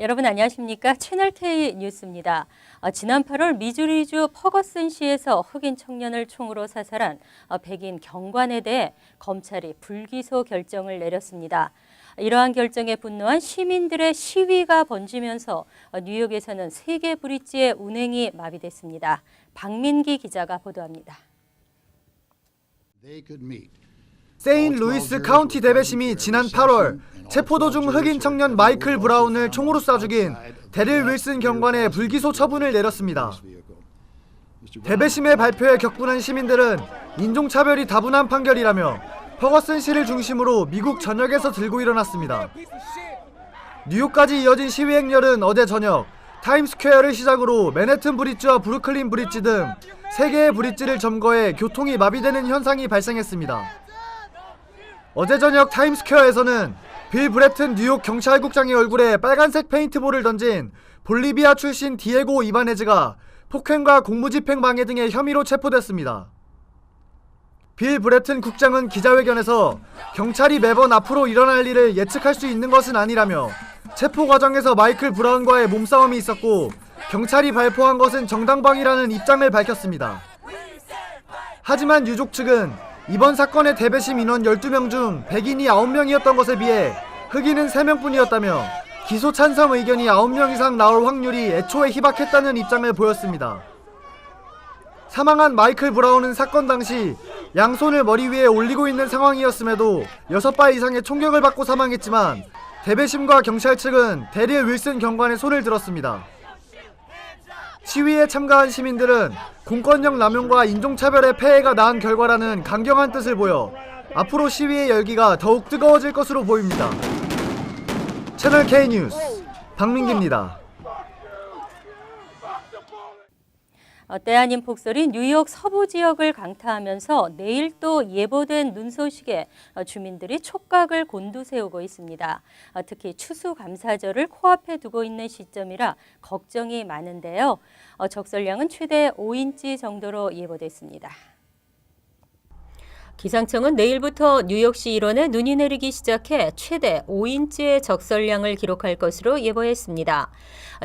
여러분 안녕하십니까? 채널K 뉴스입니다. 지난 8월 미주리주 퍼거슨시에서 흑인 청년을 총으로 사살한 백인 경관에 대해 검찰이 불기소 결정을 내렸습니다. 이러한 결정에 분노한 시민들의 시위가 번지면서 뉴욕에서는 세계 브릿지의 운행이 마비됐습니다. 박민기 기자가 보도합니다. 세인루이스 카운티 대배심이 지난 8월 체포 중 흑인 청년 마이클 브라운을 총으로 쏴 죽인 데릴 윌슨 경관의 불기소 처분을 내렸습니다. 대배심의 발표에 격분한 시민들은 인종차별이 다분한 판결이라며 퍼거슨시를 중심으로 미국 전역에서 들고 일어났습니다. 뉴욕까지 이어진 시위 행렬은 어제 저녁 타임스퀘어를 시작으로 맨해튼 브릿지와 브루클린 브릿지 등 3개의 브릿지를 점거해 교통이 마비되는 현상이 발생했습니다. 어제 저녁 타임스퀘어에서는 빌 브레튼 뉴욕 경찰국장의 얼굴에 빨간색 페인트볼을 던진 볼리비아 출신 디에고 이바네즈가 폭행과 공무집행 방해 등의 혐의로 체포됐습니다. 빌 브레튼 국장은 기자회견에서 경찰이 매번 앞으로 일어날 일을 예측할 수 있는 것은 아니라며 체포 과정에서 마이클 브라운과의 몸싸움이 있었고 경찰이 발포한 것은 정당방위라는 입장을 밝혔습니다. 하지만 유족 측은 이번 사건의 대배심 인원 12명 중 백인이 9명이었던 것에 비해 흑인은 3명뿐이었다며 기소 찬성 의견이 9명 이상 나올 확률이 애초에 희박했다는 입장을 보였습니다. 사망한 마이클 브라운은 사건 당시 양손을 머리 위에 올리고 있는 상황이었음에도 6발 이상의 총격을 받고 사망했지만 대배심과 경찰 측은 데릴 윌슨 경관의 손을 들었습니다. 시위에 참가한 시민들은 공권력 남용과 인종차별의 폐해가 낳은 결과라는 강경한 뜻을 보여 앞으로 시위의 열기가 더욱 뜨거워질 것으로 보입니다. 채널 K뉴스 박민기입니다. 때 아닌 폭설이 뉴욕 서부 지역을 강타하면서 내일 또 예보된 눈 소식에 주민들이 촉각을 곤두세우고 있습니다. 특히 추수감사절을 코앞에 두고 있는 시점이라 걱정이 많은데요. 적설량은 최대 5인치 정도로 예보됐습니다. 기상청은 내일부터 뉴욕시 일원에 눈이 내리기 시작해 최대 5인치의 적설량을 기록할 것으로 예보했습니다.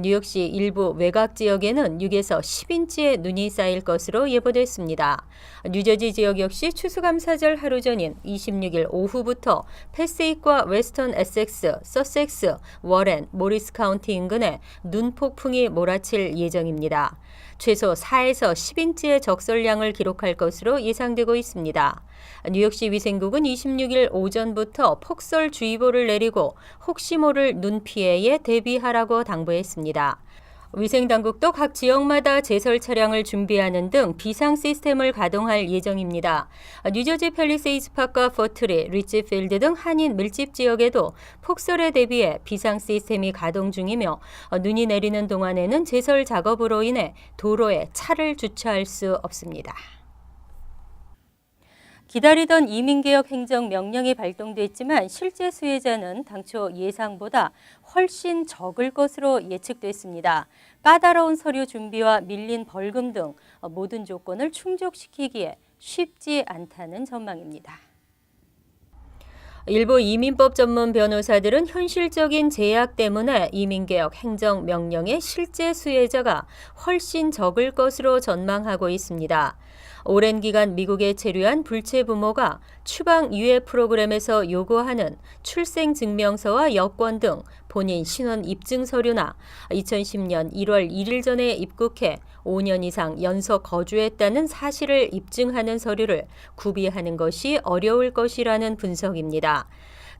뉴욕시 일부 외곽 지역에는 6에서 10인치의 눈이 쌓일 것으로 예보됐습니다. 뉴저지 지역 역시 추수감사절 하루 전인 26일 오후부터 패스익과 웨스턴 에섹스, 서섹스, 워렌, 모리스 카운티 인근에 눈폭풍이 몰아칠 예정입니다. 최소 4에서 10인치의 적설량을 기록할 것으로 예상되고 있습니다. 뉴욕시 위생국은 26일 오전부터 폭설주의보를 내리고 혹시 모를 눈 피해에 대비하라고 당부했습니다. 위생당국도 각 지역마다 제설 차량을 준비하는 등 비상 시스템을 가동할 예정입니다. 뉴저지 팰리세이드 파크와 포트리, 리치필드 등 한인 밀집 지역에도 폭설에 대비해 비상 시스템이 가동 중이며 눈이 내리는 동안에는 제설 작업으로 인해 도로에 차를 주차할 수 없습니다. 기다리던 이민개혁 행정명령이 발동됐지만 실제 수혜자는 당초 예상보다 훨씬 적을 것으로 예측됐습니다. 까다로운 서류 준비와 밀린 벌금 등 모든 조건을 충족시키기에 쉽지 않다는 전망입니다. 일부 이민법 전문 변호사들은 현실적인 제약 때문에 이민개혁 행정명령의 실제 수혜자가 훨씬 적을 것으로 전망하고 있습니다. 오랜 기간 미국에 체류한 불체 부모가 추방 유예 프로그램에서 요구하는 출생증명서와 여권 등 본인 신원 입증 서류나 2010년 1월 1일 전에 입국해 5년 이상 연속 거주했다는 사실을 입증하는 서류를 구비하는 것이 어려울 것이라는 분석입니다.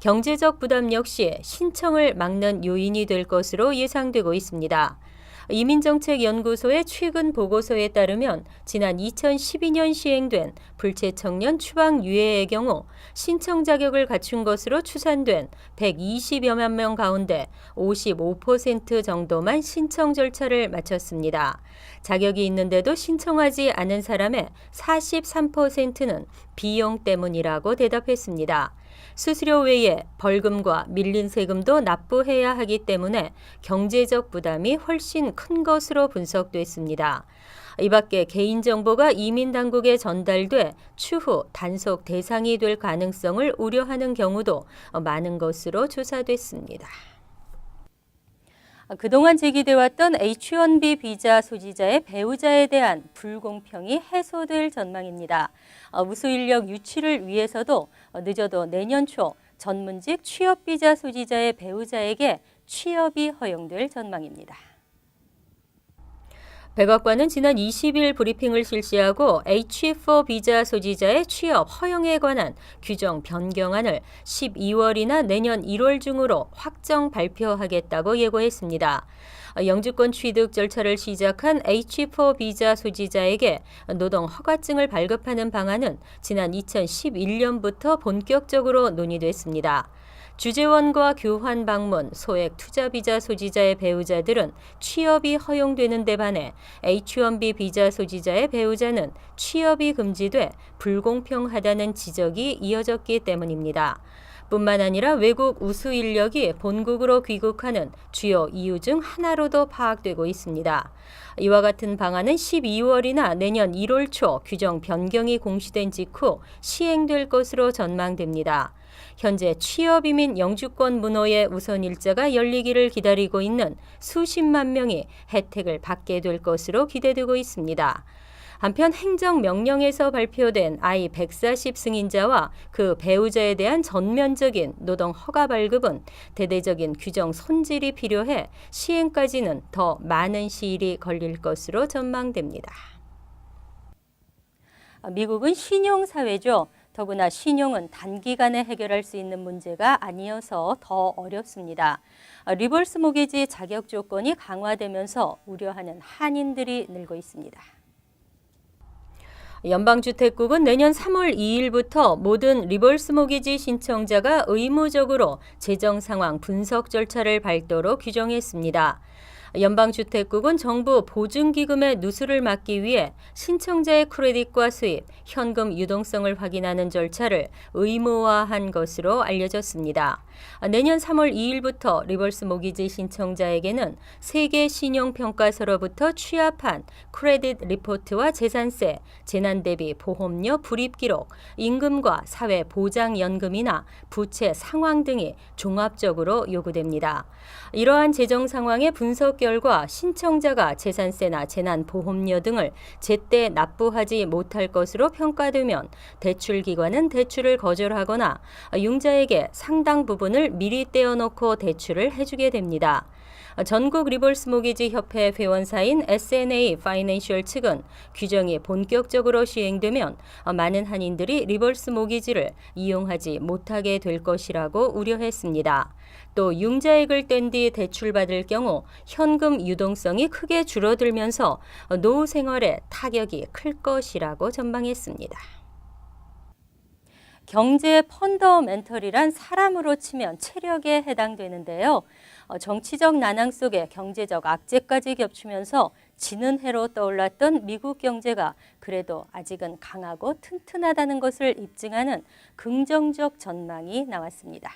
경제적 부담 역시 신청을 막는 요인이 될 것으로 예상되고 있습니다. 이민정책연구소의 최근 보고서에 따르면 지난 2012년 시행된 불체 청년 추방 유예의 경우 신청 자격을 갖춘 것으로 추산된 120여만 명 가운데 55% 정도만 신청 절차를 마쳤습니다. 자격이 있는데도 신청하지 않은 사람의 43%는 비용 때문이라고 대답했습니다. 수수료 외에 벌금과 밀린 세금도 납부해야 하기 때문에 경제적 부담이 훨씬 큰 것으로 분석됐습니다. 이 밖에 개인정보가 이민당국에 전달돼 추후 단속 대상이 될 가능성을 우려하는 경우도 많은 것으로 조사됐습니다. 그동안 제기돼왔던 H-1B 비자 소지자의 배우자에 대한 불공평이 해소될 전망입니다. 우수 인력 유치를 위해서도 늦어도 내년 초 전문직 취업 비자 소지자의 배우자에게 취업이 허용될 전망입니다. 백악관은 지난 20일 브리핑을 실시하고 H-4 비자 소지자의 취업 허용에 관한 규정 변경안을 12월이나 내년 1월 중으로 확정 발표하겠다고 예고했습니다. 영주권 취득 절차를 시작한 H-4 비자 소지자에게 노동 허가증을 발급하는 방안은 지난 2011년부터 본격적으로 논의됐습니다. 주재원과 교환 방문, 소액 투자 비자 소지자의 배우자들은 취업이 허용되는 데 반해 H-1B 비자 소지자의 배우자는 취업이 금지돼 불공평하다는 지적이 이어졌기 때문입니다. 뿐만 아니라 외국 우수 인력이 본국으로 귀국하는 주요 이유 중 하나로도 파악되고 있습니다. 이와 같은 방안은 12월이나 내년 1월 초 규정 변경이 공시된 직후 시행될 것으로 전망됩니다. 현재 취업 이민 영주권 문호의 우선 일자가 열리기를 기다리고 있는 수십만 명이 혜택을 받게 될 것으로 기대되고 있습니다. 한편 행정명령에서 발표된 I-140 승인자와 그 배우자에 대한 전면적인 노동 허가 발급은 대대적인 규정 손질이 필요해 시행까지는 더 많은 시일이 걸릴 것으로 전망됩니다. 미국은 신용사회죠. 더구나 신용은 단기간에 해결할 수 있는 문제가 아니어서 더 어렵습니다. 리버스 모기지 자격 조건이 강화되면서 우려하는 한인들이 늘고 있습니다. 연방주택국은 내년 3월 2일부터 모든 리버스 모기지 신청자가 의무적으로 재정 상황 분석 절차를 밟도록 규정했습니다. 연방주택국은 정부 보증기금의 누수를 막기 위해 신청자의 크레딧과 수입, 현금 유동성을 확인하는 절차를 의무화한 것으로 알려졌습니다. 내년 3월 2일부터 리버스 모기지 신청자에게는 세계 신용평가서로부터 취합한 크레딧 리포트와 재산세, 재난대비 보험료 불입 기록, 임금과 사회보장연금이나 부채 상황 등이 종합적으로 요구됩니다. 이러한 재정 상황의 분석 결과 신청자가 재산세나 재난보험료 등을 제때 납부하지 못할 것으로 평가되면 대출기관은 대출을 거절하거나 융자에게 상당 부분을 미리 떼어놓고 대출을 해주게 됩니다. 전국 리버스 모기지 협회 회원사인 S&A 파이낸셜 측은 규정이 본격적으로 시행되면 많은 한인들이 리버스 모기지를 이용하지 못하게 될 것이라고 우려했습니다. 또 융자액을 뗀 뒤 대출받을 경우 현금 유동성이 크게 줄어들면서 노후 생활에 타격이 클 것이라고 전망했습니다. 경제 펀더멘털이란 사람으로 치면 체력에 해당되는데요. 정치적 난항 속에 경제적 악재까지 겹치면서 지는 해로 떠올랐던 미국 경제가 그래도 아직은 강하고 튼튼하다는 것을 입증하는 긍정적 전망이 나왔습니다.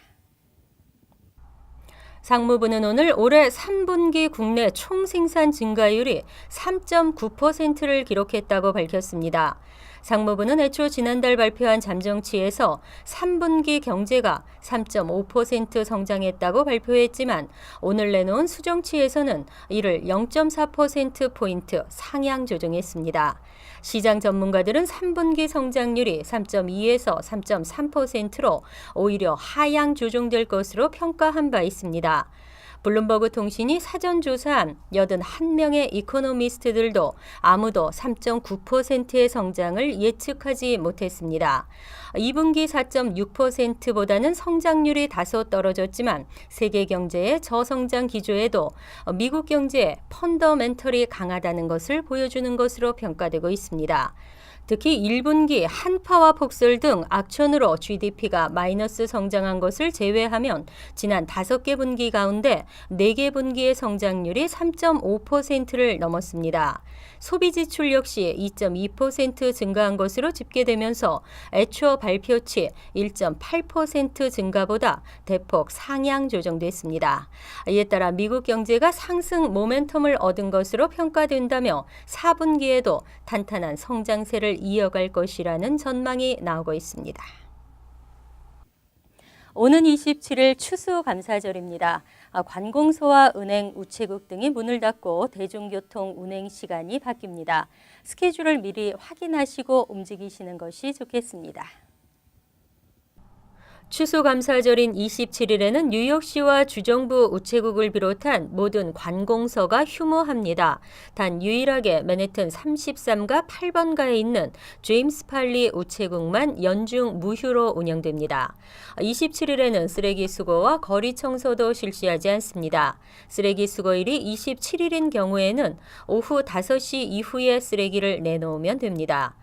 상무부는 오늘 올해 3분기 국내 총생산 증가율이 3.9%를 기록했다고 밝혔습니다. 상무부는 애초 지난달 발표한 잠정치에서 3분기 경제가 3.5% 성장했다고 발표했지만 오늘 내놓은 수정치에서는 이를 0.4%포인트 상향 조정했습니다. 시장 전문가들은 3분기 성장률이 3.2에서 3.3%로 오히려 하향 조정될 것으로 평가한 바 있습니다. 블룸버그 통신이 사전 조사한 81명의 이코노미스트들도 아무도 3.9%의 성장을 예측하지 못했습니다. 2분기 4.6%보다는 성장률이 다소 떨어졌지만 세계 경제의 저성장 기조에도 미국 경제의 펀더멘털이 강하다는 것을 보여주는 것으로 평가되고 있습니다. 특히 1분기 한파와 폭설 등 악천후로 GDP가 마이너스 성장한 것을 제외하면 지난 5개 분기 가운데 4개 분기의 성장률이 3.5%를 넘었습니다. 소비 지출 역시 2.2% 증가한 것으로 집계되면서 애초 발표치 1.8% 증가보다 대폭 상향 조정됐습니다. 이에 따라 미국 경제가 상승 모멘텀을 얻은 것으로 평가된다며 4분기에도 탄탄한 성장세를 이어갈 것이라는 전망이 나오고 있습니다. 오는 27일 추수감사절입니다. 관공서와 은행, 우체국 등이 문을 닫고 대중교통 운행 시간이 바뀝니다. 스케줄을 미리 확인하시고 움직이시는 것이 좋겠습니다. 추수감사절인 27일에는 뉴욕시와 주정부 우체국을 비롯한 모든 관공서가 휴무합니다. 단 유일하게 맨해튼 33가 8번가에 있는 제임스 팔리 우체국만 연중 무휴로 운영됩니다. 27일에는 쓰레기 수거와 거리 청소도 실시하지 않습니다. 쓰레기 수거일이 27일인 경우에는 오후 5시 이후에 쓰레기를 내놓으면 됩니다.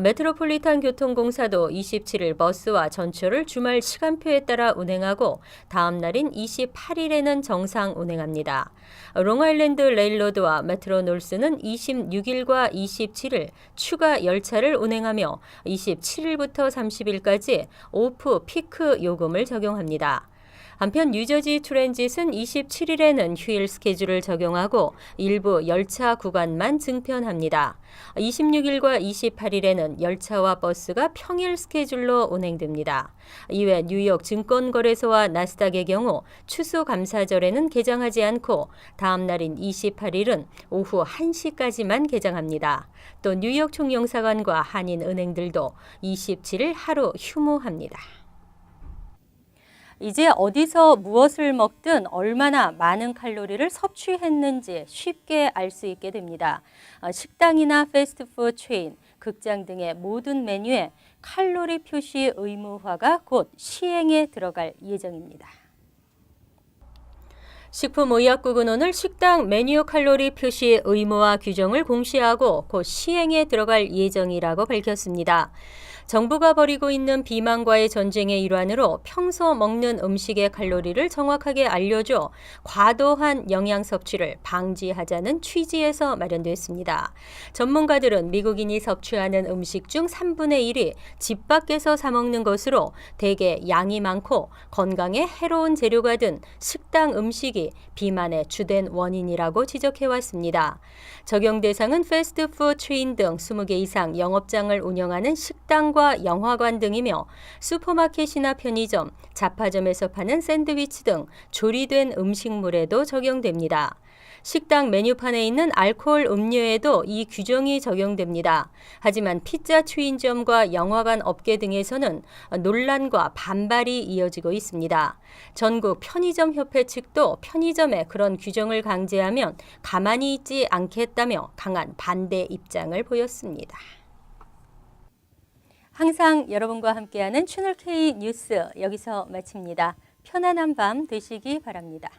메트로폴리탄 교통공사도 27일 버스와 전철을 주말 시간표에 따라 운행하고 다음 날인 28일에는 정상 운행합니다. 롱아일랜드 레일로드와 메트로놀스는 26일과 27일 추가 열차를 운행하며 27일부터 30일까지 오프 피크 요금을 적용합니다. 한편 뉴저지 트랜짓은 27일에는 휴일 스케줄을 적용하고 일부 열차 구간만 증편합니다. 26일과 28일에는 열차와 버스가 평일 스케줄로 운행됩니다. 이외 뉴욕 증권거래소와 나스닥의 경우 추수감사절에는 개장하지 않고 다음 날인 28일은 오후 1시까지만 개장합니다. 또 뉴욕 총영사관과 한인은행들도 27일 하루 휴무합니다. 이제 어디서 무엇을 먹든 얼마나 많은 칼로리를 섭취했는지 쉽게 알 수 있게 됩니다. 식당이나 패스트푸드 체인, 극장 등의 모든 메뉴에 칼로리 표시 의무화가 곧 시행에 들어갈 예정입니다. 식품의약국은 오늘 식당 메뉴 칼로리 표시 의무화 규정을 공시하고 곧 시행에 들어갈 예정이라고 밝혔습니다. 정부가 벌이고 있는 비만과의 전쟁의 일환으로 평소 먹는 음식의 칼로리를 정확하게 알려줘 과도한 영양 섭취를 방지하자는 취지에서 마련됐습니다. 전문가들은 미국인이 섭취하는 음식 중 3분의 1이 집 밖에서 사 먹는 것으로 대개 양이 많고 건강에 해로운 재료가 든 식당 음식이 비만의 주된 원인이라고 지적해왔습니다. 적용 대상은 패스트푸드 체인 등 20개 이상 영업장을 운영하는 식당 과 영화관 등이며 슈퍼마켓이나 편의점, 잡화점에서 파는 샌드위치 등 조리된 음식물에도 적용됩니다. 식당 메뉴판에 있는 알코올 음료에도 이 규정이 적용됩니다. 하지만 피자 체인점과 영화관 업계 등에서는 논란과 반발이 이어지고 있습니다. 전국 편의점협회 측도 편의점에 그런 규정을 강제하면 가만히 있지 않겠다며 강한 반대 입장을 보였습니다. 항상 여러분과 함께하는 채널K 뉴스 여기서 마칩니다. 편안한 밤 되시기 바랍니다.